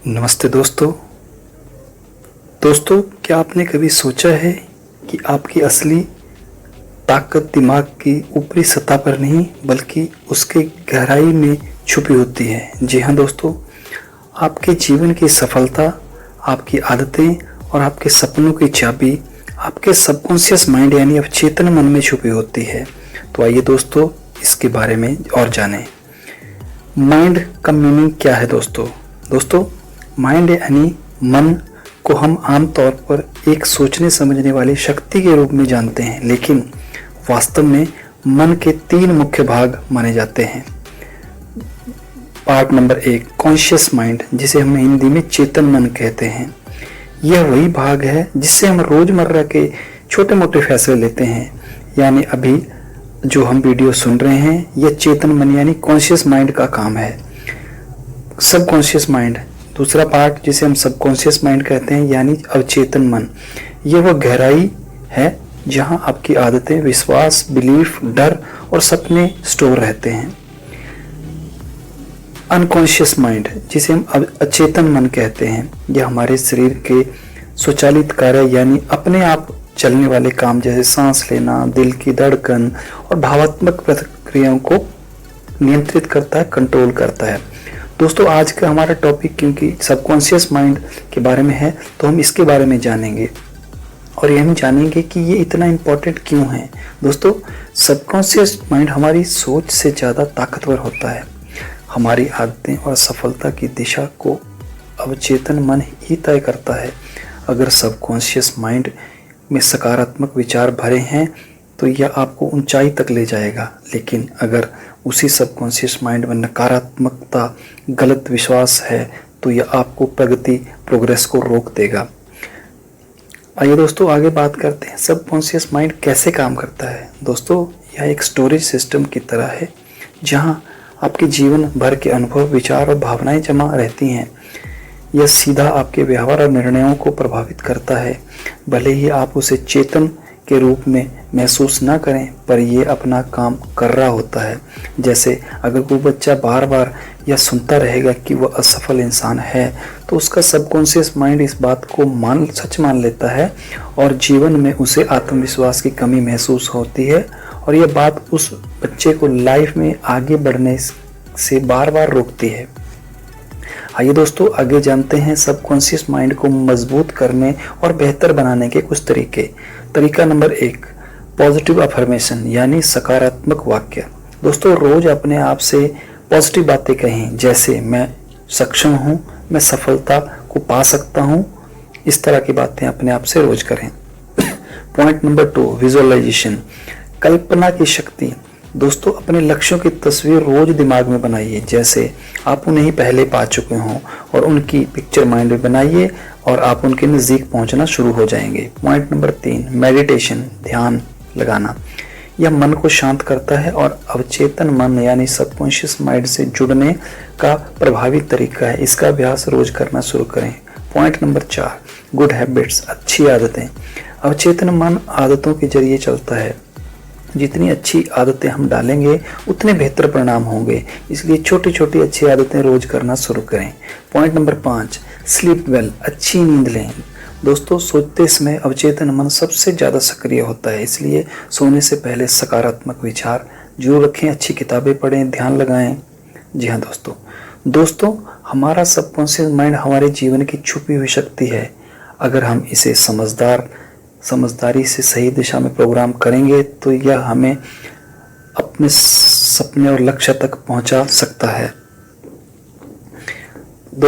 नमस्ते दोस्तों। क्या आपने कभी सोचा है कि आपकी असली ताकत दिमाग की ऊपरी सतह पर नहीं बल्कि उसके गहराई में छुपी होती है। जी हाँ दोस्तों, आपके जीवन की सफलता, आपकी आदतें और आपके सपनों की चाबी आपके सबकॉन्शियस माइंड यानी अवचेतन मन में छुपी होती है। तो आइए दोस्तों, इसके बारे में और जानें। माइंड का मीनिंग क्या है दोस्तों माइंड यानी मन को हम आमतौर पर एक सोचने समझने वाली शक्ति के रूप में जानते हैं, लेकिन वास्तव में मन के 3 मुख्य भाग माने जाते हैं। पार्ट नंबर 1, कॉन्शियस माइंड, जिसे हम हिंदी में चेतन मन कहते हैं। यह वही भाग है जिससे हम रोजमर्रा के छोटे मोटे फैसले लेते हैं। यानी अभी जो हम वीडियो सुन रहे हैं, यह चेतन मन यानी कॉन्शियस माइंड का काम है। सबकॉन्शियस माइंड, दूसरा पार्ट जिसे हम सबकॉन्शियस माइंड कहते हैं यानी अवचेतन मन, यह वह गहराई है जहां आपकी आदतें, विश्वास, बिलीफ, डर और सपने स्टोर रहते हैं। अनकॉन्शियस माइंड, जिसे हम अचेतन मन कहते हैं, यह हमारे शरीर के स्वचालित कार्य यानी अपने आप चलने वाले काम जैसे सांस लेना, दिल की धड़कन और भावात्मक प्रतिक्रियाओं को नियंत्रित करता है, कंट्रोल करता है। दोस्तों, आज का हमारा टॉपिक क्योंकि सबकॉन्शियस माइंड के बारे में है, तो हम इसके बारे में जानेंगे और ये हम जानेंगे कि ये इतना इम्पोर्टेंट क्यों है। दोस्तों, सबकॉन्शियस माइंड हमारी सोच से ज़्यादा ताकतवर होता है। हमारी आदतें और सफलता की दिशा को अवचेतन मन ही तय करता है। अगर सबकॉन्शियस माइंड में सकारात्मक विचार भरे हैं तो यह आपको ऊंचाई तक ले जाएगा, लेकिन अगर उसी सबकॉन्शियस माइंड में नकारात्मकता, गलत विश्वास है तो यह आपको प्रोग्रेस को रोक देगा। आइए दोस्तों, आगे बात करते हैं सबकॉन्शियस माइंड कैसे काम करता है। दोस्तों, यह एक स्टोरेज सिस्टम की तरह है जहां आपके जीवन भर के अनुभव, विचार और भावनाएं जमा रहती हैं। यह सीधा आपके व्यवहार और निर्णयों को प्रभावित करता है। भले ही आप उसे चेतन के रूप में महसूस ना करें, पर यह अपना काम कर रहा होता है। जैसे अगर कोई बच्चा बार बार यह सुनता रहेगा कि वह असफल इंसान है, तो उसका सबकॉन्शियस माइंड इस बात को सच मान लेता है और जीवन में उसे आत्मविश्वास की कमी महसूस होती है और यह बात उस बच्चे को लाइफ में आगे बढ़ने से बार बार रोकती है। आइए दोस्तों, आगे जानते हैं सबकॉन्शियस माइंड को मजबूत करने और बेहतर बनाने के कुछ तरीके। तरीका नंबर 1, पॉजिटिव अफर्मेशन यानी सकारात्मक वाक्य। दोस्तों, रोज अपने आप से पॉजिटिव बातें कहें, जैसे मैं सक्षम हूँ, मैं सफलता को पा सकता हूँ। इस तरह की बातें अपने आप से रोज करें। पॉइंट नंबर 2, विजुअलाइजेशन, कल्पना की शक्ति। दोस्तों, अपने लक्ष्यों की तस्वीर रोज दिमाग में बनाइए, जैसे आप उन्हें ही पहले पा चुके हों, और उनकी पिक्चर माइंड में बनाइए और आप उनके नज़दीक पहुंचना शुरू हो जाएंगे। पॉइंट नंबर 3, मेडिटेशन, ध्यान लगाना। यह मन को शांत करता है और अवचेतन मन यानी सबकॉन्शियस माइंड से जुड़ने का प्रभावी तरीका है। इसका अभ्यास रोज करना शुरू करें। पॉइंट नंबर 4, गुड हैबिट्स, अच्छी आदतें। अवचेतन मन आदतों के जरिए चलता है। जितनी अच्छी आदतें हम डालेंगे उतने बेहतर परिणाम होंगे, इसलिए छोटी छोटी अच्छी आदतें रोज करना शुरू करें। पॉइंट नंबर 5, स्लीप वेल, अच्छी नींद लें। दोस्तों, सोते समय अवचेतन मन सबसे ज़्यादा सक्रिय होता है, इसलिए सोने से पहले सकारात्मक विचार जरूर रखें, अच्छी किताबें पढ़ें, ध्यान लगाएं। जी हाँ दोस्तों, हमारा सबकॉन्शियस माइंड हमारे जीवन की छुपी हुई शक्ति है। अगर हम इसे समझदारी से सही दिशा में प्रोग्राम करेंगे तो यह हमें अपने सपने और लक्ष्य तक पहुंचा सकता है।